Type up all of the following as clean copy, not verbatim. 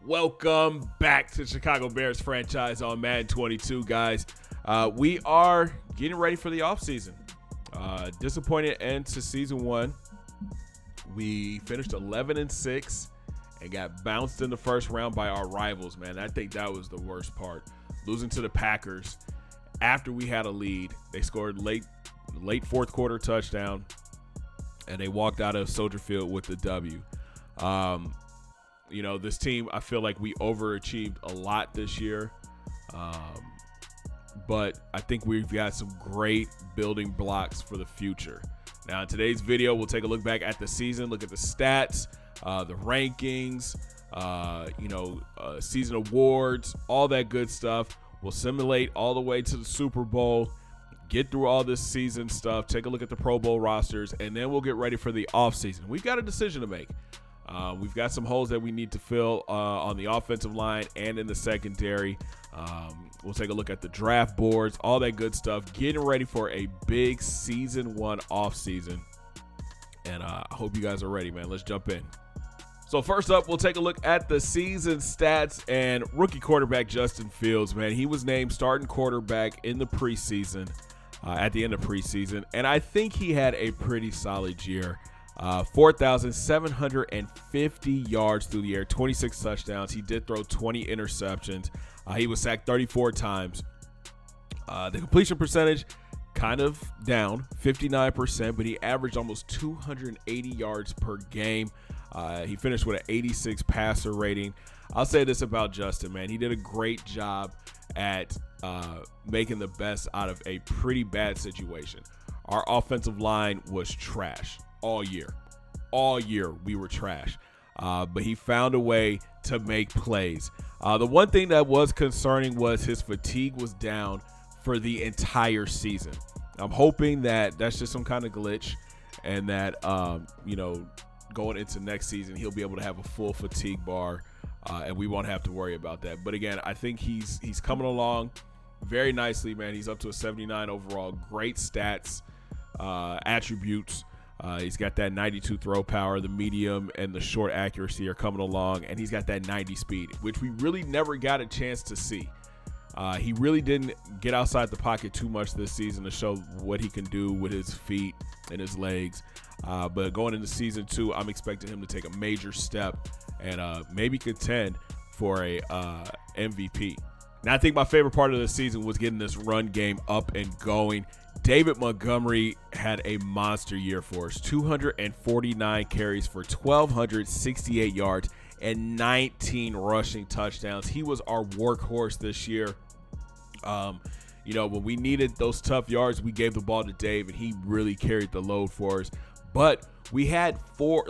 Welcome back to Chicago Bears franchise on Madden 22, guys. We are getting ready for the offseason. Disappointed end to season one. We finished 11-6 and got bounced in the first round by our rivals, man. I think that was the worst part. Losing to the Packers after we had a lead. They scored late fourth quarter touchdown, and they walked out of Soldier Field with the W. This team, I feel like we overachieved a lot this year. But I think we've got some great building blocks for the future. Now, in today's video, we'll take a look back at the season, look at the stats, the rankings, season awards, all that good stuff. We'll simulate all the way to the Super Bowl, get through all this season stuff, take a look at the Pro Bowl rosters, and then we'll get ready for the offseason. We've got a decision to make. We've got some holes that we need to fill on the offensive line and in the secondary. We'll take a look at the draft boards, all that good stuff, getting ready for a big season one offseason. And I hope you guys are ready, man. Let's jump in. So first up, we'll take a look at the season stats and rookie quarterback Justin Fields, man. He was named starting quarterback in the preseason, at the end of preseason, and I think he had a pretty solid year. 4,750 yards through the air, 26 touchdowns. He did throw 20 interceptions. He was sacked 34 times. The completion percentage kind of down, 59%, but he averaged almost 280 yards per game. He finished with an 86 passer rating. I'll say this about Justin, man. He did a great job at making the best out of a pretty bad situation. Our offensive line was trash. All year we were trash, but he found a way to make plays. The one thing that was concerning was his fatigue was down for the entire season. I'm hoping that that's just some kind of glitch, and that going into next season he'll be able to have a full fatigue bar, and we won't have to worry about that. But again, I think he's coming along very nicely, man. He's up to a 79 overall. Great stats, attributes. He's got that 92 throw power, the medium and the short accuracy are coming along, and he's got that 90 speed, which we really never got a chance to see. He really didn't get outside the pocket too much this season to show what he can do with his feet and his legs. But going into season two, I'm expecting him to take a major step and maybe contend for a MVP. Now, I think my favorite part of the season was getting this run game up and going. David Montgomery had a monster year for us. 249 carries for 1,268 yards and 19 rushing touchdowns. He was our workhorse this year. When we needed those tough yards, we gave the ball to Dave, and he really carried the load for us. But we had four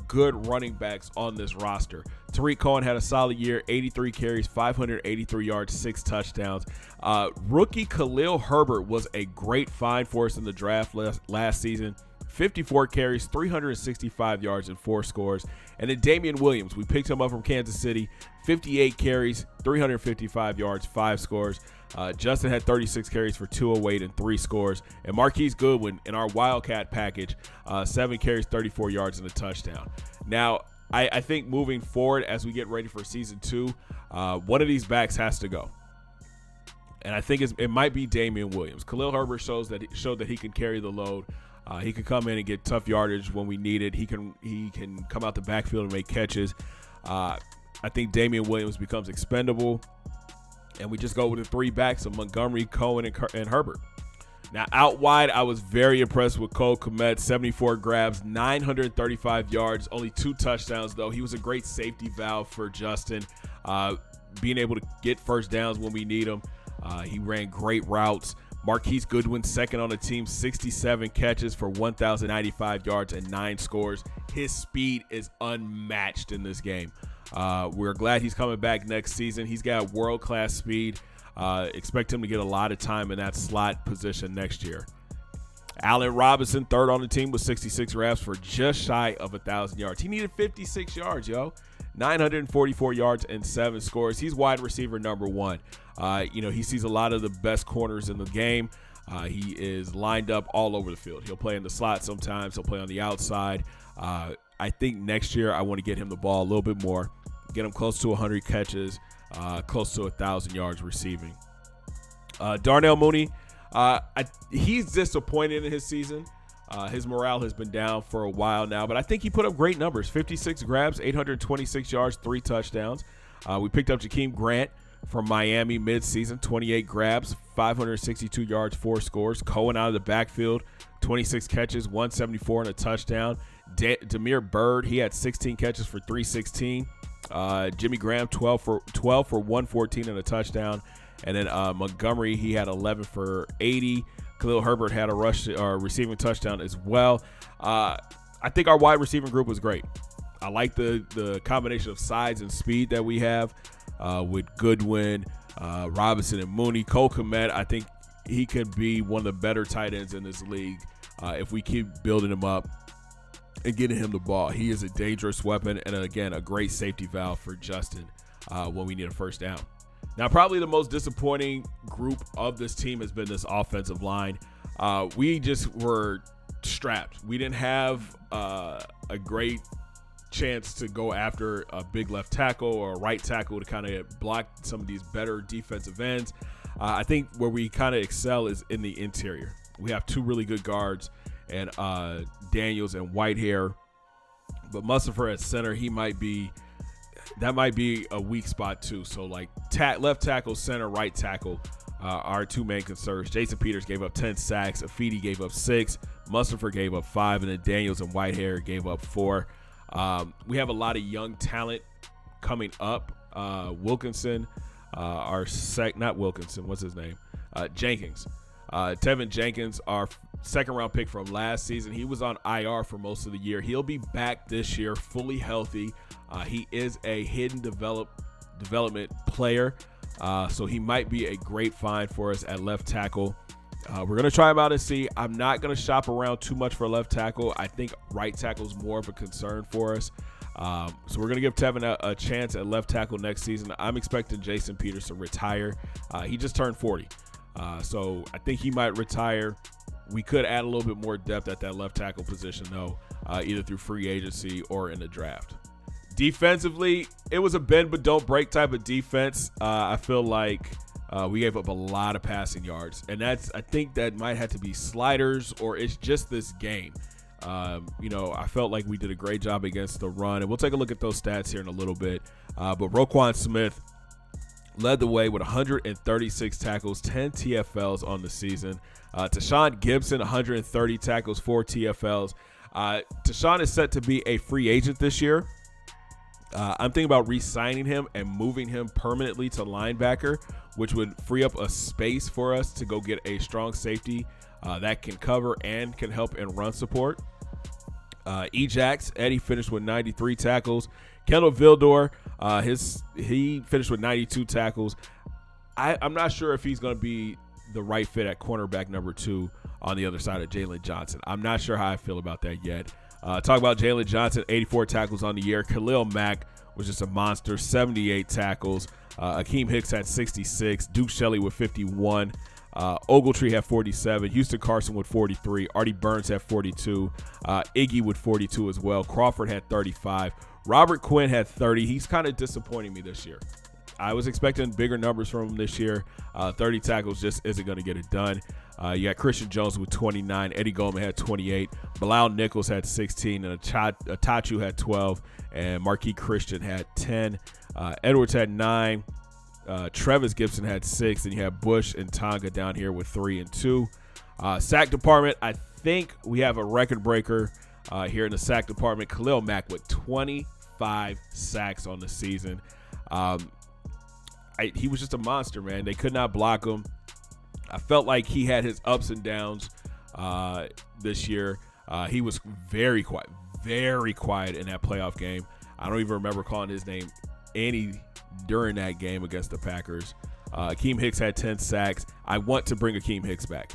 good running backs on this roster. Tariq Cohen had a solid year, 83 carries, 583 yards, 6 touchdowns. Rookie Khalil Herbert was a great find for us in the draft last season. 54 carries, 365 yards, and 4 scores. And then Damian Williams, we picked him up from Kansas City, 58 carries, 355 yards, 5 scores. Justin had 36 carries for 208 and 3 scores. And Marquise Goodwin in our Wildcat package, 7 carries, 34 yards, and a touchdown. Now, I think moving forward as we get ready for season two, one of these backs has to go. And I think it might be Damian Williams. Khalil Herbert showed that he can carry the load. He can come in and get tough yardage when we need it. He can come out the backfield and make catches. I think Damian Williams becomes expendable, and we just go with the 3 backs of Montgomery, Cohen, and Herbert. Now, out wide, I was very impressed with Cole Kmet, 74 grabs, 935 yards, only 2 touchdowns, though. He was a great safety valve for Justin, being able to get first downs when we need them. He ran great routes. Marquise Goodwin, second on the team, 67 catches for 1,095 yards and 9 scores. His speed is unmatched in this game. We're glad he's coming back next season. He's got world-class speed. Expect him to get a lot of time in that slot position next year. Allen Robinson, third on the team with 66 reps for just shy of 1,000 yards. He needed 56 yards, 944 yards and 7 scores. He's wide receiver number 1. He sees a lot of the best corners in the game. He is lined up all over the field. He'll play in the slot sometimes. He'll play on the outside. I think next year I want to get him the ball a little bit more. get him close to 100 catches, close to 1,000 yards receiving. Darnell Mooney, he's disappointed in his season. His morale has been down for a while now, but I think he put up great numbers. 56 grabs, 826 yards, 3 touchdowns. We picked up Jakeem Grant from Miami midseason, 28 grabs, 562 yards, 4 scores. Cohen out of the backfield, 26 catches, 174 and a touchdown. Damiere Byrd, he had 16 catches for 316. Jimmy Graham, 12 for 114 and a touchdown. And then Montgomery, he had 11 for 80. Khalil Herbert had a receiving touchdown as well. I think our wide receiving group was great. I like the combination of size and speed that we have with Goodwin, Robinson, and Mooney. Cole Kmet, I think he could be one of the better tight ends in this league if we keep building him up and getting him the ball. He is a dangerous weapon and, again, a great safety valve for Justin when we need a first down. Now, probably the most disappointing group of this team has been this offensive line. We just were strapped. We didn't have a great chance to go after a big left tackle or a right tackle to kind of block some of these better defensive ends. I think where we kind of excel is in the interior. We have 2 really good guards, and Daniels and Whitehair. But Mustipher at center, that might be a weak spot too. So like left tackle, center, right tackle are 2 main concerns. Jason Peters gave up 10 sacks. Afidi gave up 6. Mustipher gave up 5, and then Daniels and Whitehair gave up 4. We have a lot of young talent coming up. Wilkinson, not Wilkinson, what's his name? Jenkins. Tevin Jenkins, our second-round pick from last season. He was on IR for most of the year. He'll be back this year, fully healthy. He is a hidden development player, so he might be a great find for us at left tackle. We're going to try him out and see. I'm not going to shop around too much for left tackle. I think right tackle is more of a concern for us. So we're going to give Tevin a chance at left tackle next season. I'm expecting Jason Peters to retire. He just turned 40. So I think he might retire. We could add a little bit more depth at that left tackle position, though, either through free agency or in the draft. Defensively, it was a bend but don't break type of defense. I feel like we gave up a lot of passing yards, and I think that might have to be sliders or it's just this game. I felt like we did a great job against the run, and we'll take a look at those stats here in a little bit. But Roquan Smith led the way with 136 tackles, 10 TFLs on the season. Tashawn Gibson, 130 tackles, 4 TFLs. Tashawn is set to be a free agent this year. I'm thinking about re-signing him and moving him permanently to linebacker, which would free up a space for us to go get a strong safety that can cover and can help in run support. Ejax, Eddie finished with 93 tackles. Kendall Vildor, he finished with 92 tackles. I'm not sure if he's going to be the right fit at cornerback number 2 on the other side of Jalen Johnson. I'm not sure how I feel about that yet. Talk about Jalen Johnson, 84 tackles on the year. Khalil Mack was just a monster, 78 tackles. Akeem Hicks had 66. Duke Shelley with 51. Ogletree had 47. Houston Carson with 43. Artie Burns had 42. Iggy with 42 as well. Crawford had 35. Robert Quinn had 30. He's kind of disappointing me this year. I was expecting bigger numbers from him this year. 30 tackles just isn't going to get it done. You got Christian Jones with 29. Eddie Goldman had 28. Bilal Nichols had 16. And Atachu had 12. And Marquis Christian had 10. Edwards had 9. Trevis Gibson had 6. And you have Bush and Tonga down here with 3 and 2. Sack department, I think we have a record breaker here in the sack department. Khalil Mack with 25 sacks on the season. He was just a monster, man. They could not block him. I felt like he had his ups and downs this year. He was very quiet in that playoff game. I don't even remember calling his name during that game against the Packers. Akeem Hicks had 10 sacks. I want to bring Akeem Hicks back.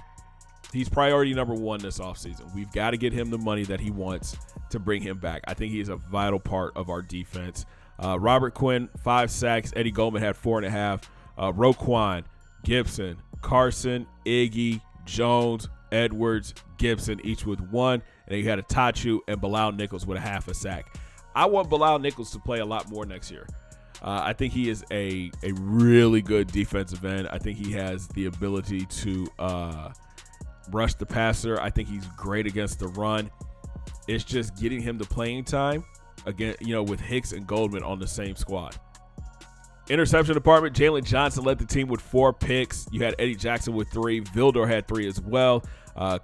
He's priority number 1 this offseason. We've got to get him the money that he wants to bring him back. I think he is a vital part of our defense. Robert Quinn, 5 sacks. Eddie Goldman had 4.5. Roquan, Gibson, Carson, Iggy, Jones, Edwards, Gibson, each with 1. And then you had Atachu and Bilal Nichols with a half a sack. I want Bilal Nichols to play a lot more next year. I think he is a really good defensive end. I think he has the ability to rush the passer. I think he's great against the run. It's just getting him the playing time again, with Hicks and Goldman on the same squad. Interception department, Jalen Johnson led the team with 4 picks. You had Eddie Jackson with 3. Vildor had 3 as well.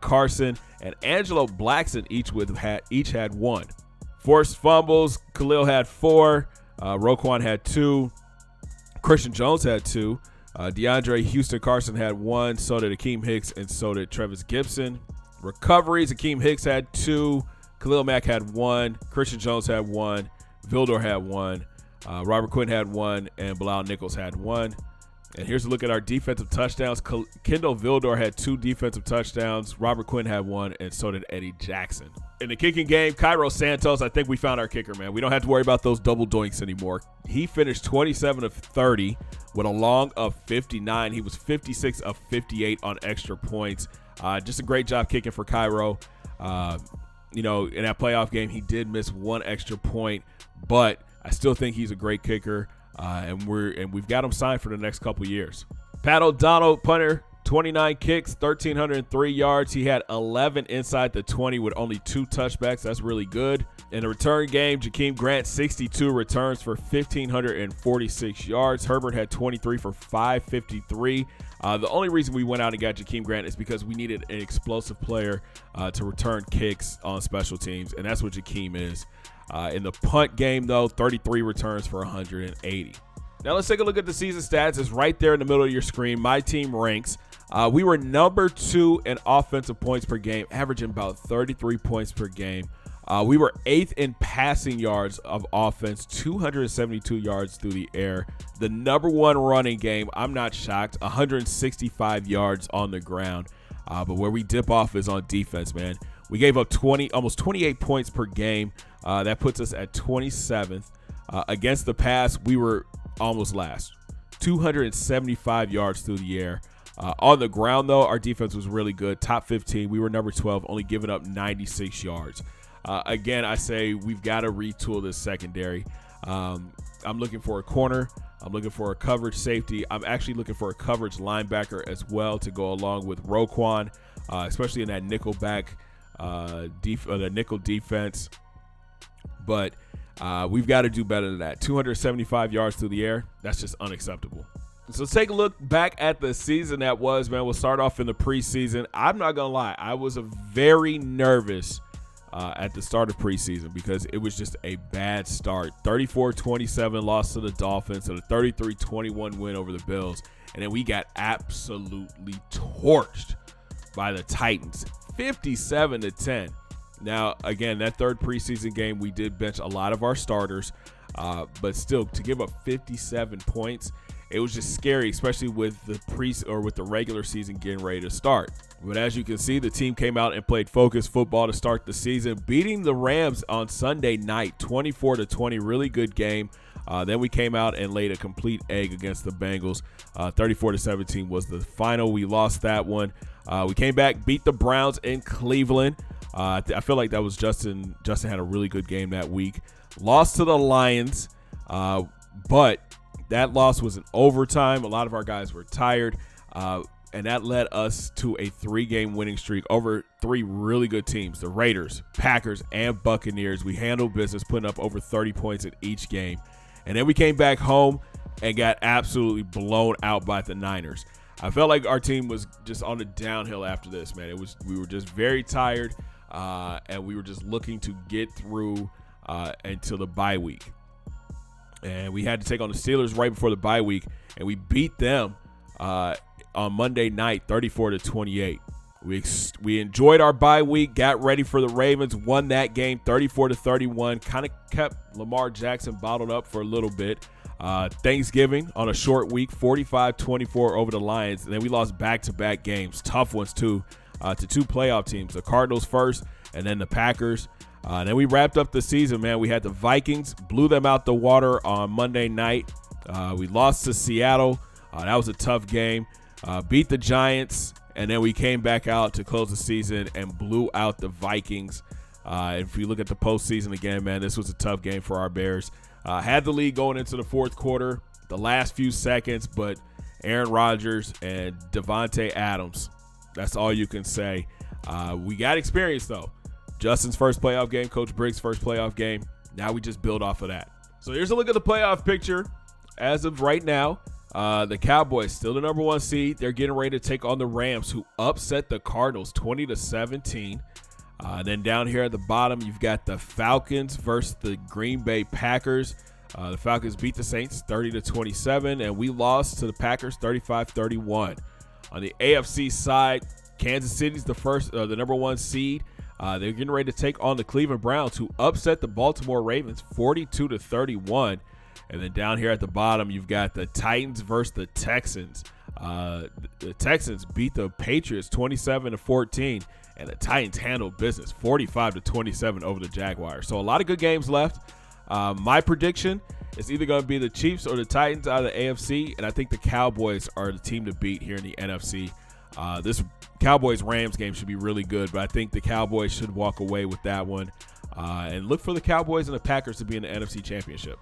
Carson and Angelo Blackson each had 1. Forced fumbles, Khalil had 4. Roquan had 2. Christian Jones had 2. DeAndre Houston Carson had 1. So did Akeem Hicks, and so did Travis Gibson. Recoveries, Akeem Hicks had 2. Khalil Mack had 1. Christian Jones had 1. Vildor had 1. Robert Quinn had 1, and Bilal Nichols had 1. And here's a look at our defensive touchdowns. Kendall Vildor had 2 defensive touchdowns. Robert Quinn had 1, and so did Eddie Jackson. In the kicking game, Cairo Santos, I think we found our kicker, man. We don't have to worry about those double doinks anymore. He finished 27 of 30 with a long of 59. He was 56 of 58 on extra points. Just a great job kicking for Cairo. In that playoff game, he did miss 1 extra point, but I still think he's a great kicker, and we've got him signed for the next couple years. Pat O'Donnell, punter, 29 kicks, 1,303 yards. He had 11 inside the 20 with only 2 touchbacks. That's really good. In the return game, Jakeem Grant, 62 returns for 1,546 yards. Herbert had 23 for 553. The only reason we went out and got Jakeem Grant is because we needed an explosive player to return kicks on special teams, and that's what Jakeem is. In the punt game, though, 33 returns for 180. Now let's take a look at the season stats. It's right there in the middle of your screen. My team ranks. We were number 2 in offensive points per game, averaging about 33 points per game. We were 8th in passing yards of offense, 272 yards through the air. The number 1 running game, I'm not shocked, 165 yards on the ground. But where we dip off is on defense, man. We gave up almost 28 points per game. That puts us at 27th. Against the pass, we were almost last, 275 yards through the air. On the ground, though, our defense was really good. Top 15. We were number 12, only giving up 96 yards. Again, I say we've got to retool this secondary. I'm looking for a corner. I'm looking for a coverage safety. I'm actually looking for a coverage linebacker as well to go along with Roquan, especially in that nickel back, the nickel defense. But we've got to do better than that. 275 yards through the air, that's just unacceptable. So let's take a look back at the season that was, man. We'll start off in the preseason. I'm not going to lie. I was very nervous at the start of preseason because it was just a bad start. 34-27 loss to the Dolphins and a 33-21 win over the Bills. And then we got absolutely torched by the Titans, 57-10. Now, again, that third preseason game, we did bench a lot of our starters, but still, to give up 57 points, it was just scary, especially with the regular season getting ready to start. But as you can see, the team came out and played focused football to start the season, beating the Rams on Sunday night, 24-20. Really good game. Then we came out and laid a complete egg against the Bengals. 34-17 was the final. We lost that one. We came back, beat the Browns in Cleveland. I feel like that was Justin. Justin had a really good game that week. Lost to the Lions, but that loss was in overtime. A lot of our guys were tired, and that led us to a 3-game winning streak over 3 really good teams, the Raiders, Packers, and Buccaneers. We handled business, putting up over 30 points in each game. And then we came back home and got absolutely blown out by the Niners. I felt like our team was just on the downhill after this, man. We were just very tired, and we were just looking to get through until the bye week. And we had to take on the Steelers right before the bye week, and we beat them on Monday night, 34-28. We enjoyed our bye week, got ready for the Ravens, won that game 34-31, kind of kept Lamar Jackson bottled up for a little bit. Thanksgiving on a short week, 45-24 over the Lions, and then we lost back-to-back games, tough ones too, to 2 playoff teams, the Cardinals first and then the Packers. Then we wrapped up the season, man. We had the Vikings, blew them out the water on Monday night. We lost to Seattle. That was a tough game. Beat the Giants, and then we came back out to close the season and blew out the Vikings. If you look at the postseason again, man, this was a tough game for our Bears. Had the lead going into the fourth quarter, the last few seconds, but Aaron Rodgers and Devontae Adams, that's all you can say. We got experience, though. Justin's first playoff game, Coach Briggs' first playoff game. Now we just build off of that. So here's a look at the playoff picture as of right now. The Cowboys still the number 1 seed. They're getting ready to take on the Rams, who upset the Cardinals 20-17. Then down here at the bottom, you've got the Falcons versus the Green Bay Packers. The Falcons beat the Saints 30-27, and we lost to the Packers 35-31. On the AFC side, Kansas City's the number 1 seed. They're getting ready to take on the Cleveland Browns, who upset the Baltimore Ravens 42-31. And then down here at the bottom, you've got the Titans versus the Texans. The Texans beat the Patriots 27-14, and the Titans handled business 45-27 over the Jaguars. So a lot of good games left. My prediction is either going to be the Chiefs or the Titans out of the AFC, and I think the Cowboys are the team to beat here in the NFC. This Cowboys-Rams game should be really good, but I think the Cowboys should walk away with that one. And look for the Cowboys and the Packers to be in the NFC Championship.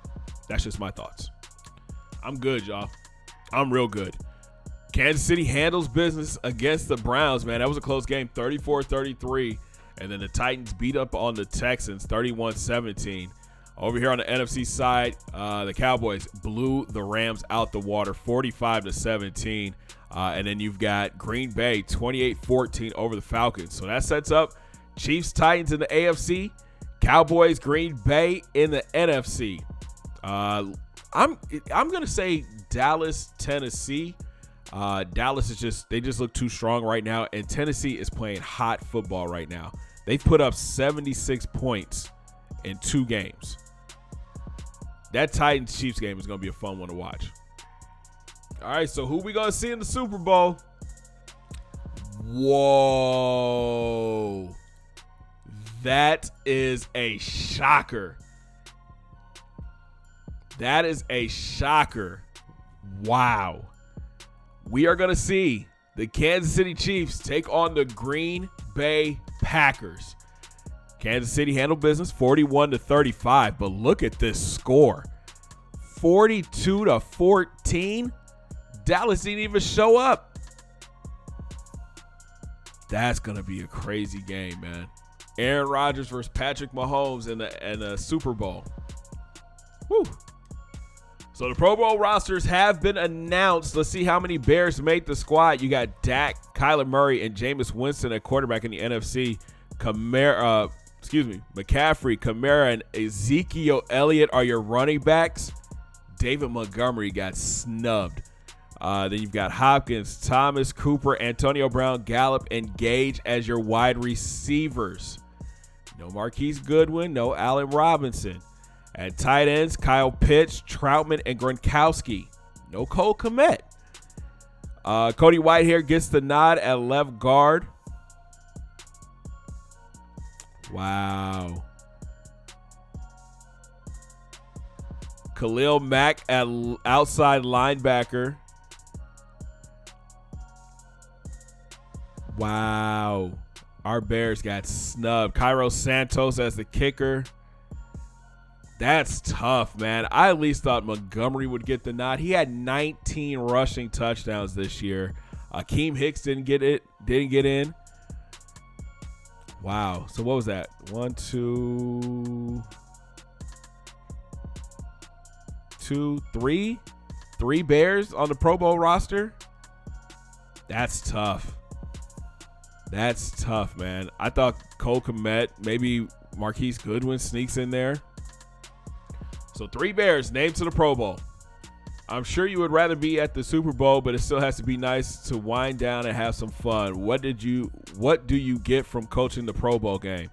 That's just my thoughts. I'm good, y'all. I'm real good. Kansas City handles business against the Browns, man. That was a close game, 34-33. And then the Titans beat up on the Texans, 31-17. Over here on the NFC side, the Cowboys blew the Rams out the water, 45-17. And then you've got Green Bay, 28-14 over the Falcons. So that sets up Chiefs, Titans in the AFC, Cowboys, Green Bay in the NFC. I'm gonna say Dallas, Tennessee. Dallas they just look too strong right now, and Tennessee is playing hot football right now. They've put up 76 points in 2 games. That Titans-Chiefs game is gonna be a fun one to watch. All right, so who we gonna see in the Super Bowl? Whoa. That is a shocker. That is a shocker. Wow. We are going to see the Kansas City Chiefs take on the Green Bay Packers. Kansas City handled business 41-35, but look at this score. 42-14. Dallas didn't even show up. That's going to be a crazy game, man. Aaron Rodgers versus Patrick Mahomes in the Super Bowl. Whew. So the Pro Bowl rosters have been announced. Let's see how many Bears made the squad. You got Dak, Kyler Murray, and Jameis Winston at quarterback in the NFC. McCaffrey, Kamara, and Ezekiel Elliott are your running backs. David Montgomery got snubbed. Then you've got Hopkins, Thomas, Cooper, Antonio Brown, Gallup, and Gage as your wide receivers. No Marquise Goodwin, no Allen Robinson. At tight ends, Kyle Pitts, Troutman, and Gronkowski. No Cole Kmet. Cody Whitehair gets the nod at left guard. Wow. Khalil Mack at outside linebacker. Wow. Our Bears got snubbed. Cairo Santos as the kicker. That's tough, man. I at least thought Montgomery would get the nod. He had 19 rushing touchdowns this year. Akeem Hicks didn't get in. Wow. So what was that? 1, 2, 3? 3 Bears on the Pro Bowl roster? That's tough. That's tough, man. I thought Cole Kmet, maybe Marquise Goodwin sneaks in there. So 3 Bears named to the Pro Bowl. I'm sure you would rather be at the Super Bowl, but it still has to be nice to wind down and have some fun. What do you get from coaching the Pro Bowl game?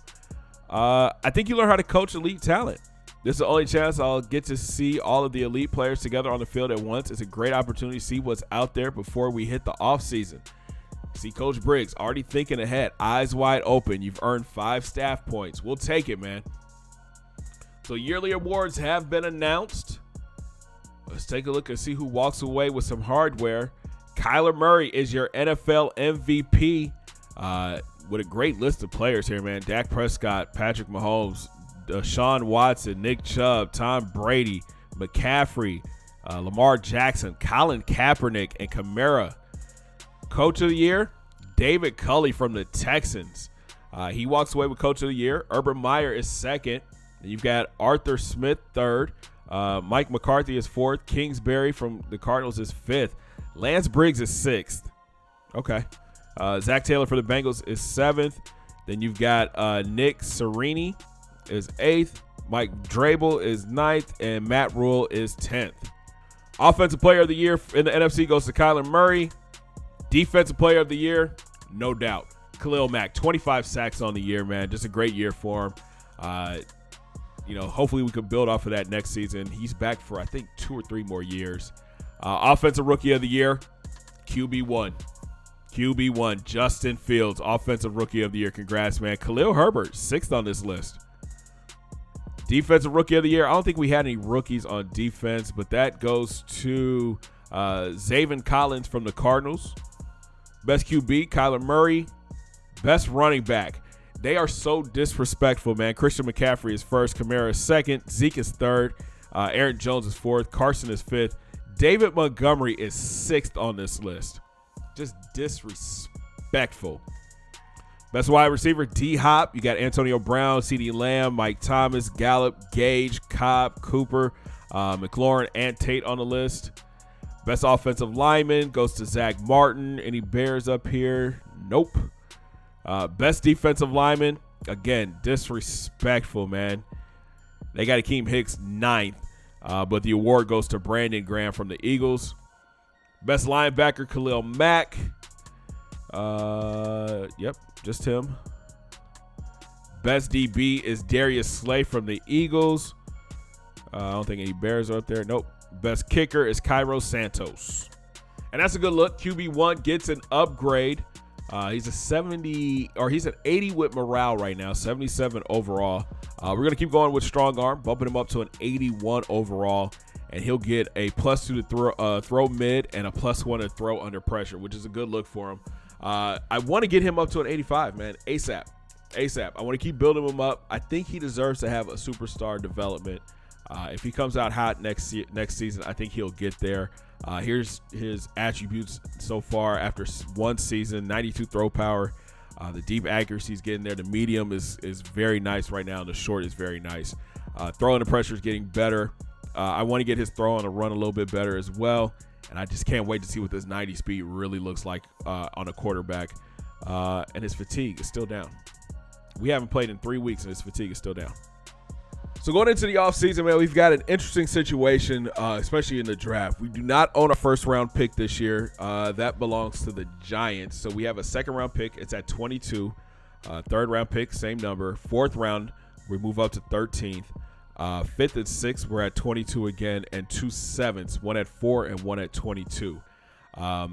I think you learn how to coach elite talent. This is the only chance I'll get to see all of the elite players together on the field at once. It's a great opportunity to see what's out there before we hit the offseason. See Coach Briggs already thinking ahead, eyes wide open. You've earned 5 staff points. We'll take it, man. So yearly awards have been announced. Let's take a look and see who walks away with some hardware. Kyler Murray is your NFL MVP with a great list of players here, man. Dak Prescott, Patrick Mahomes, Deshaun Watson, Nick Chubb, Tom Brady, McCaffrey, Lamar Jackson, Colin Kaepernick, and Kamara. Coach of the Year, David Culley from the Texans. He walks away with Coach of the Year. Urban Meyer is second. You've got Arthur Smith third. Mike McCarthy is fourth. Kingsbury from the Cardinals is fifth. Lance Briggs is sixth. Okay. Zach Taylor for the Bengals is seventh. Then you've got Nick Sirianni is eighth. Mike Drabel is ninth. And Matt Rule is 10th. Offensive Player of the Year in the NFC goes to Kyler Murray. Defensive Player of the Year, no doubt, Khalil Mack. 25 sacks on the year, man. Just a great year for him. Hopefully we can build off of that next season. He's back for, I think, 2 or 3 more years. Offensive Rookie of the Year, QB1. Justin Fields, Offensive Rookie of the Year. Congrats, man. Khalil Herbert, 6th on this list. Defensive Rookie of the Year, I don't think we had any rookies on defense, but that goes to Zaven Collins from the Cardinals. Best QB, Kyler Murray. Best running back. They are so disrespectful, man. Christian McCaffrey is first. Kamara is second. Zeke is third. Aaron Jones is fourth. Carson is fifth. David Montgomery is 6th on this list. Just disrespectful. Best wide receiver, D-Hop. You got Antonio Brown, CeeDee Lamb, Mike Thomas, Gallup, Gage, Cobb, Cooper, McLaurin, and Tate on the list. Best offensive lineman goes to Zach Martin. Any Bears up here? Nope. Best defensive lineman, again, disrespectful, man. They got Akeem Hicks 9th, but the award goes to Brandon Graham from the Eagles. Best linebacker, Khalil Mack. Yep, just him. Best DB is Darius Slay from the Eagles. I don't think any Bears are up there. Nope. Best kicker is Cairo Santos. And that's a good look. QB1 gets an upgrade. He's an 80 with morale right now, 77 overall. We're going to keep going with strong arm, bumping him up to an 81 overall, and he'll get a +2 to throw mid and a +1 to throw under pressure, which is a good look for him. I want to get him up to an 85, man, ASAP. I want to keep building him up. I think he deserves to have a superstar development. If he comes out hot next season, I think he'll get there. Here's his attributes so far after one season: 92 throw power. The deep accuracy is getting there. The medium is very nice right now. And the short is very nice. Throwing the pressure is getting better. I want to get his throw on the run a little bit better as well. And I just can't wait to see what this 90 speed really looks like on a quarterback. And his fatigue is still down. We haven't played in 3 weeks, and his fatigue is still down. So going into the offseason, man, we've got an interesting situation, especially in the draft. We do not own a first-round pick this year. That belongs to the Giants. So we have a second-round pick. It's at 22. Third-round pick, same number. Fourth round, we move up to 13th. Fifth and sixth, we're at 22 again, and 2 sevenths, one at 4 and one at 22. I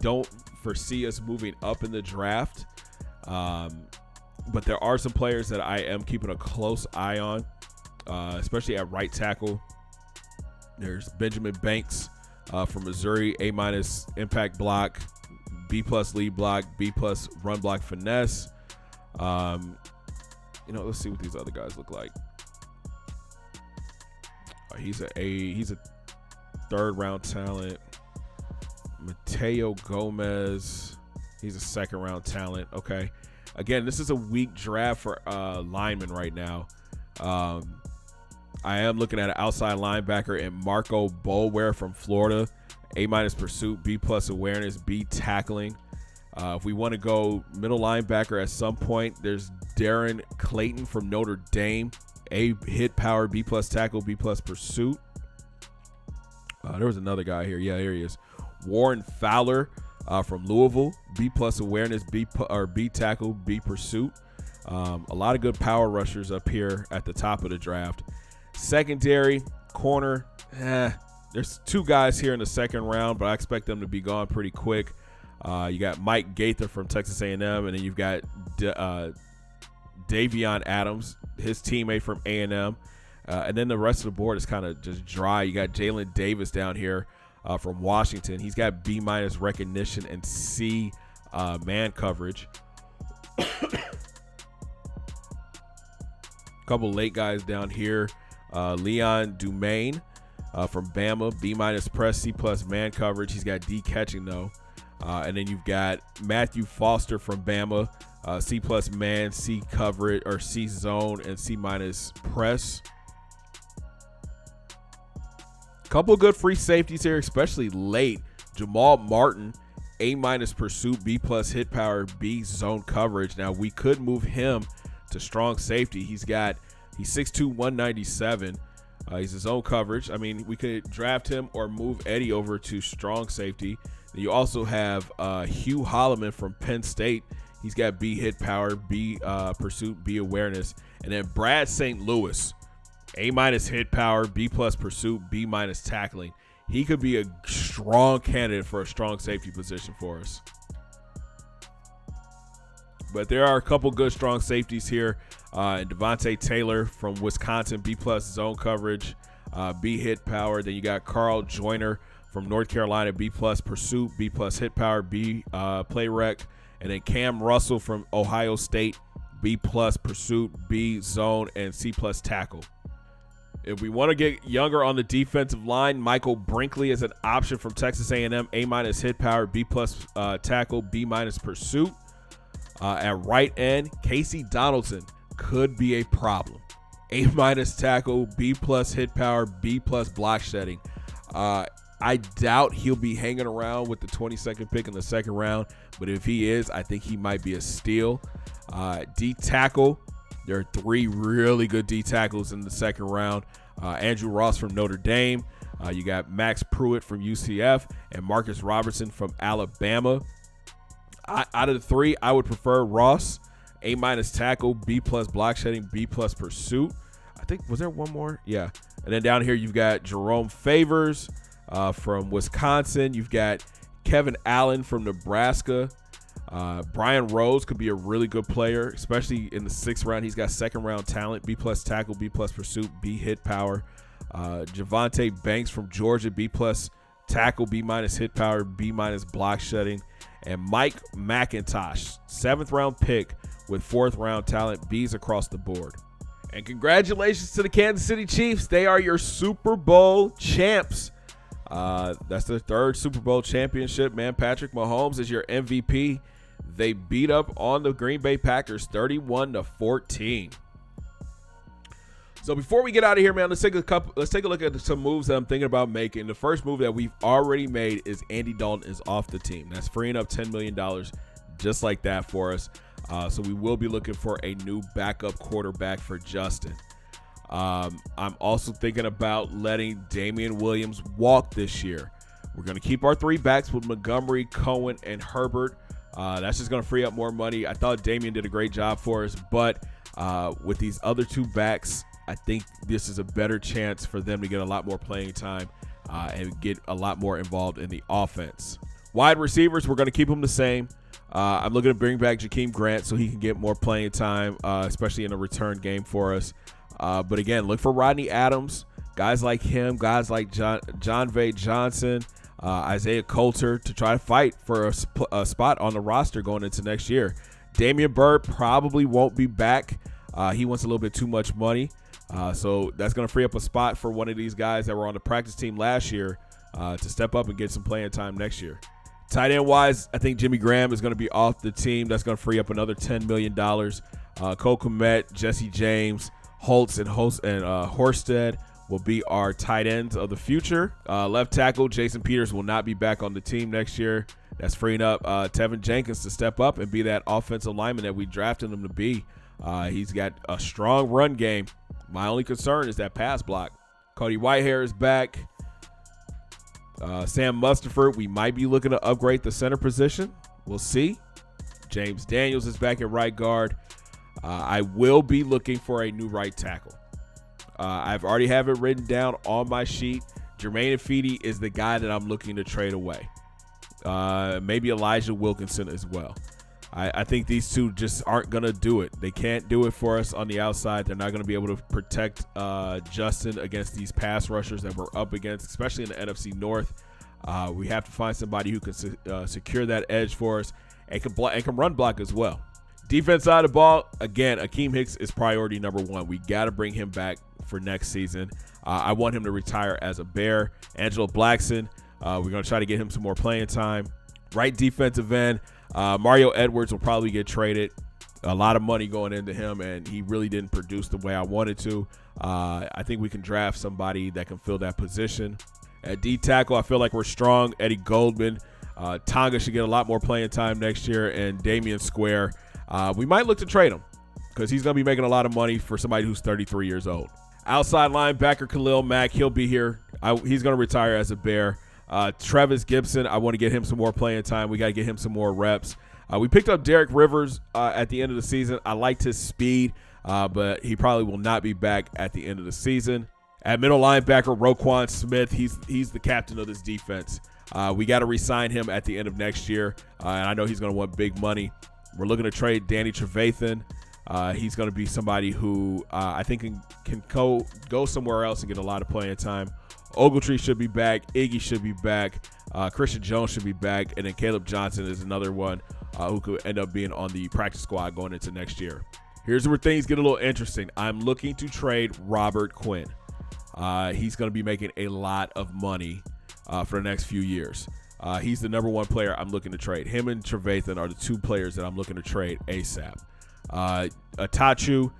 don't foresee us moving up in the draft. But there are some players that I am keeping a close eye on, especially at right tackle. There's Benjamin Banks from Missouri, A- impact block, B+ lead block, B+ run block finesse. Let's see what these other guys look like. He's a third-round talent. Mateo Gomez, he's a second-round talent. Okay. Again, this is a weak draft for linemen right now. I am looking at an outside linebacker in Marco Bolware from Florida. A- pursuit, B+ awareness, B tackling. If we want to go middle linebacker at some point, there's Darren Clayton from Notre Dame. A hit power, B+ tackle, B+ pursuit. There was another guy here. Yeah, here he is. Warren Fowler from Louisville, B+ awareness, B tackle, B pursuit. A lot of good power rushers up here at the top of the draft. Secondary, corner, there's 2 guys here in the second round, but I expect them to be gone pretty quick. You got Mike Gaither from Texas A&M, and then you've got Davion Adams, his teammate from A&M. And then the rest of the board is kind of just dry. You got Jalen Davis down here from Washington. He's got B- recognition and C man coverage. couple late guys down here. Leon Dumaine from Bama, B- press, C+ man coverage. He's got D catching though. And then you've got Matthew Foster from Bama, C+ man, C coverage, or C zone, and C- press. Couple good free safeties here, especially late. Jamal Martin, A- pursuit, B+ hit power, B zone coverage. Now we could move him to strong safety. He's 6'2", 197. He's his own coverage. I mean, we could draft him or move Eddie over to strong safety. Then you also have Hugh Holloman from Penn State. He's got B hit power, B pursuit, B awareness. And then Brad St. Louis, A- hit power, B+ pursuit, B- tackling. He could be a strong candidate for a strong safety position for us. But there are a couple good strong safeties here. Devontae Taylor from Wisconsin, B+ zone coverage, B hit power. Then you got Carl Joyner from North Carolina, B+ pursuit, B+ hit power, B play rec. And then Cam Russell from Ohio State, B+ pursuit, B zone, and C+ tackle. If we want to get younger on the defensive line, Michael Brinkley is an option from Texas A&M, A- hit power, B+ tackle, B- pursuit. At right end, Casey Donaldson could be a problem. A- tackle, B+ hit power, B+ block shedding. I doubt he'll be hanging around with the 22nd pick in the second round, but if he is, I think he might be a steal. D tackle, there are 3 really good D tackles in the second round. Andrew Ross from Notre Dame. You got Max Pruitt from UCF and Marcus Robertson from Alabama. Out of the 3, I would prefer Ross, A- tackle, B+ block shedding, B+ pursuit. I think, was there one more? Yeah. And then down here, you've got Jerome Favors from Wisconsin. You've got Kevin Allen from Nebraska. Brian Rose could be a really good player, especially in the 6th round. He's got second round talent, B+ tackle, B+ pursuit, B hit power. Javonte Banks from Georgia, B+ tackle, B- hit power, B- block shedding. And Mike McIntosh, 7th round pick with 4th round talent, B's across the board. And congratulations to the Kansas City Chiefs. They are your Super Bowl champs. That's their 3rd Super Bowl championship, man. Patrick Mahomes is your MVP. They beat up on the Green Bay Packers 31-14. So before we get out of here, man, let's take a look at some moves that I'm thinking about making. The first move that we've already made is Andy Dalton is off the team. That's freeing up $10 million just like that for us. So we will be looking for a new backup quarterback for Justin. I'm also thinking about letting Damian Williams walk this year. We're going to keep our 3 backs with Montgomery, Cohen, and Herbert. That's just going to free up more money. I thought Damian did a great job for us, but with these other 2 backs, I think this is a better chance for them to get a lot more playing time and get a lot more involved in the offense. Wide receivers, we're going to keep them the same. I'm looking to bring back Jakeem Grant so he can get more playing time, especially in a return game for us. But again, look for Rodney Adams, guys like him, guys like John Vay Johnson, Isaiah Coulter to try to fight for a spot on the roster going into next year. Damian Byrd probably won't be back. He wants a little bit too much money. So that's going to free up a spot for one of these guys that were on the practice team last year to step up and get some playing time next year. Tight end wise, I think Jimmy Graham is going to be off the team. That's going to free up another $10 million. Cole Kmet, Jesse James, Holtz, and Horsted will be our tight ends of the future. Left tackle, Jason Peters will not be back on the team next year. That's freeing up Tevin Jenkins to step up and be that offensive lineman that we drafted him to be. He's got a strong run game. My only concern is that pass block. Cody Whitehair is back. Sam Mustipher, we might be looking to upgrade the center position. We'll see. James Daniels is back at right guard. I will be looking for a new right tackle. I've already have it written down on my sheet. Jermaine Ifedi is the guy that I'm looking to trade away. Maybe Elijah Wilkinson as well. I think these 2 just aren't going to do it. They can't do it for us on the outside. They're not going to be able to protect Justin against these pass rushers that we're up against, especially in the NFC North. We have to find somebody who can secure that edge for us and can run block as well. Defense side of the ball, again, Akeem Hicks is priority number one. We got to bring him back for next season. I want him to retire as a Bear. Angelo Blackson, we're going to try to get him some more playing time. Right defensive end, Mario Edwards will probably get traded. A lot of money going into him, and he really didn't produce the way I wanted to. I think we can draft somebody that can fill that position. At D tackle, I feel like we're strong. Eddie Goldman. Tonga should get a lot more playing time next year, and Damian Square. We might look to trade him because he's going to be making a lot of money for somebody who's 33 years old. Outside linebacker Khalil Mack, he'll be here. He's going to retire as a Bear. Travis Gibson, I want to get him some more playing time. We got to get him some more reps. We picked up Derek Rivers at the end of the season. I liked his speed, but he probably will not be back at the end of the season. At middle linebacker, Roquan Smith, he's the captain of this defense. We got to re-sign him at the end of next year, and I know he's going to want big money. We're looking to trade Danny Trevathan. He's going to be somebody who I think can go somewhere else and get a lot of playing time. Ogletree should be back. Iggy should be back. Christian Jones should be back. And then Caleb Johnson is another one who could end up being on the practice squad going into next year. Here's where things get a little interesting. I'm looking to trade Robert Quinn. He's going to be making a lot of money for the next few years. He's the number one player I'm looking to trade. Him and Trevathan are the two players that I'm looking to trade ASAP. Atachu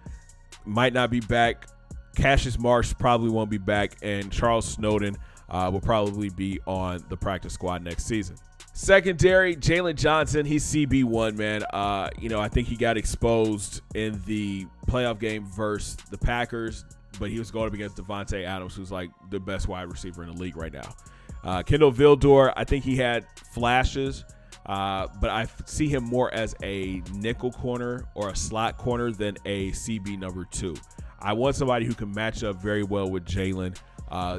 might not be back. Cassius Marsh probably won't be back, and Charles Snowden will probably be on the practice squad next season. Secondary, Jalen Johnson, he's CB1, man. I think he got exposed in the playoff game versus the Packers, but he was going up against Devontae Adams, who's like the best wide receiver in the league right now. Kendall Vildor, I think he had flashes, but I see him more as a nickel corner or a slot corner than a CB number 2. I want somebody who can match up very well with Jalen,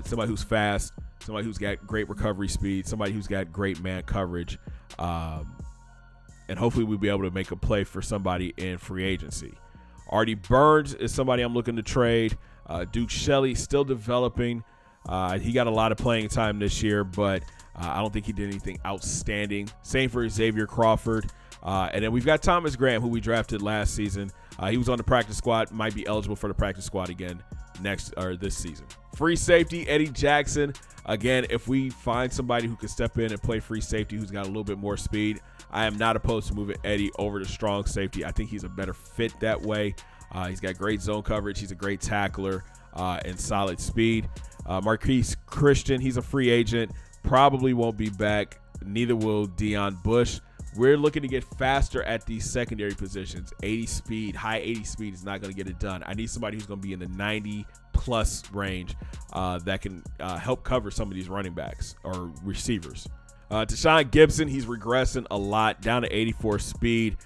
somebody who's fast, somebody who's got great recovery speed, somebody who's got great man coverage, and hopefully we'll be able to make a play for somebody in free agency. Artie Burns is somebody I'm looking to trade. Duke Shelley still developing. He got a lot of playing time this year, but I don't think he did anything outstanding. Same for Xavier Crawford. And then we've got Thomas Graham, who we drafted last season. He was on the practice squad, might be eligible for the practice squad again this season. Free safety, Eddie Jackson. Again, if we find somebody who can step in and play free safety who's got a little bit more speed, I am not opposed to moving Eddie over to strong safety. I think he's a better fit that way. He's got great zone coverage. He's a great tackler and solid speed. Marquise Christian, he's a free agent. Probably won't be back. Neither will Deion Bush. We're looking to get faster at these secondary positions. 80 speed, high 80 speed is not going to get it done. I need somebody who's going to be in the 90-plus range that can help cover some of these running backs or receivers. Deshaun Gibson, he's regressing a lot, down to 84 speed.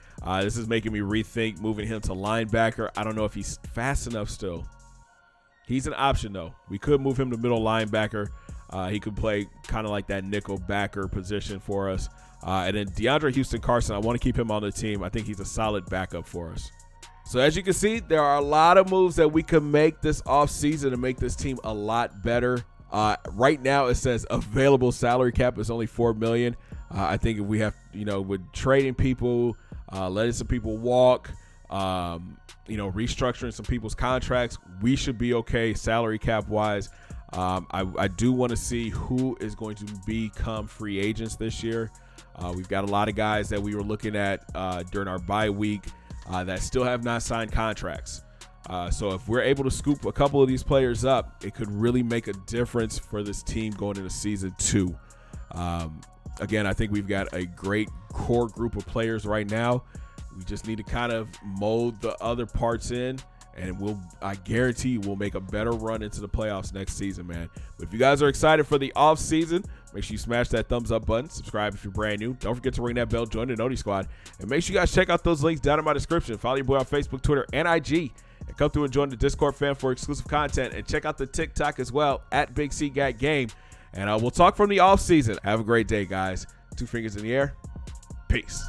This is making me rethink moving him to linebacker. I don't know if he's fast enough still. He's an option, though. We could move him to middle linebacker. He could play kind of like that nickel backer position for us. And then DeAndre Houston Carson, I want to keep him on the team. I think he's a solid backup for us. So as you can see, there are a lot of moves that we can make this offseason to make this team a lot better. Right now it says available salary cap is only $4 million. I think if we have, with trading people, letting some people walk, restructuring some people's contracts, we should be okay salary cap wise. I do want to see who is going to become free agents this year. We've got a lot of guys that we were looking at during our bye week that still have not signed contracts. So if we're able to scoop a couple of these players up, it could really make a difference for this team going into season 2. Again, I think we've got a great core group of players right now. We just need to kind of mold the other parts in, and I guarantee we'll make a better run into the playoffs next season, man. But if you guys are excited for the off season, make sure you smash that thumbs up button, subscribe if you're brand new. Don't forget to ring that bell, join the Noti Squad, and make sure you guys check out those links down in my description. Follow your boy on Facebook, Twitter, and IG, and come through and join the Discord fan for exclusive content, and check out the TikTok as well at Big C Gat Game. And we'll talk from the off season. Have a great day, guys. 2 fingers in the air. Peace.